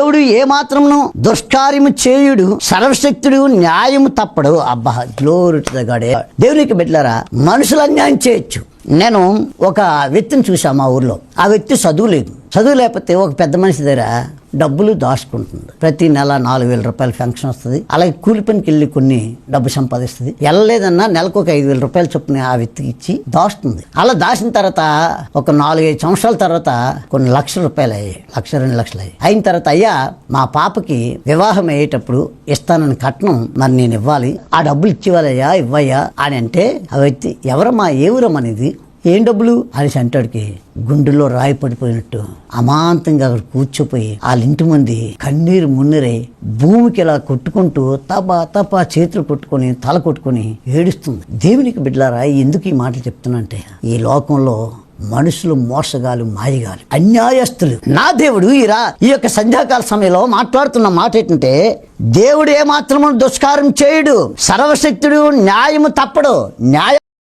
దేవుడు ఏమాత్రమును దుష్కార్యము చేయుడు, సర్వశక్తుడు న్యాయము తప్పడు. అబ్బా, గ్లోరీ టు ద గాడ్. దేవునికి బిడ్డలారా, మనుషులు అన్యాయం చేయొచ్చు. నేను ఒక వ్యక్తిని చూసాను మా ఊర్లో. ఆ వ్యక్తి చదువు లేదు. చదువు లేకపోతే ఒక పెద్ద మనిషి దగ్గర డబ్బులు దాచుకుంటుంది. ప్రతి నెల 4,000 రూపాయలు పెన్షన్ వస్తుంది. అలాగే కూలి పనికి వెళ్ళి కొన్ని డబ్బు సంపాదిస్తుంది. వెళ్ళలేదన్నా నెలకు ఒక 5,000 రూపాయలు చొప్పున ఆ వ్యక్తికి ఇచ్చి దాస్తుంది. అలా దాచిన తర్వాత ఒక 4-5 సంవత్సరాల తర్వాత కొన్ని లక్షల రూపాయలు అయ్యాయి. 1-2 లక్షలు అయ్యాయి. అయిన తర్వాత, అయ్యా మా పాపకి వివాహం అయ్యేటప్పుడు ఇస్తానని కట్నం మరి నేను ఇవ్వాలి, ఆ డబ్బులు ఇచ్చేవాళ్ళయ్యా, ఇవ్వయ్యా అని అంటే, ఆ వ్యక్తి ఎవరమ్మా, ఏ ఊరమ్మా అనేది, ఏం డబ్బులు అనేసి అంటాడికి గుండెలో రాయి పడిపోయినట్టు అమాంతంగా అక్కడ కూర్చోపోయి వాళ్ళ ఇంటి మంది కన్నీరు మున్నీరై భూమికి ఇలా కొట్టుకుంటూ తపా తపా చేతులు కొట్టుకొని తల కొట్టుకొని ఏడుస్తుంది. దేవునికి బిడ్డలారా, ఎందుకు ఈ మాటలు చెప్తున్నంటే, ఈ లోకంలో మనుషులు మోసగాలు, మాయగాలు, అన్యాయస్తులు. నా దేవుడు ఈ యొక్క సంధ్యాకాల సమయంలో మాట్లాడుతున్న మాట ఏంటంటే, దేవుడు ఏమాత్రము దుష్కారం చేయుడు, సర్వశక్తుడు న్యాయము తప్పడు.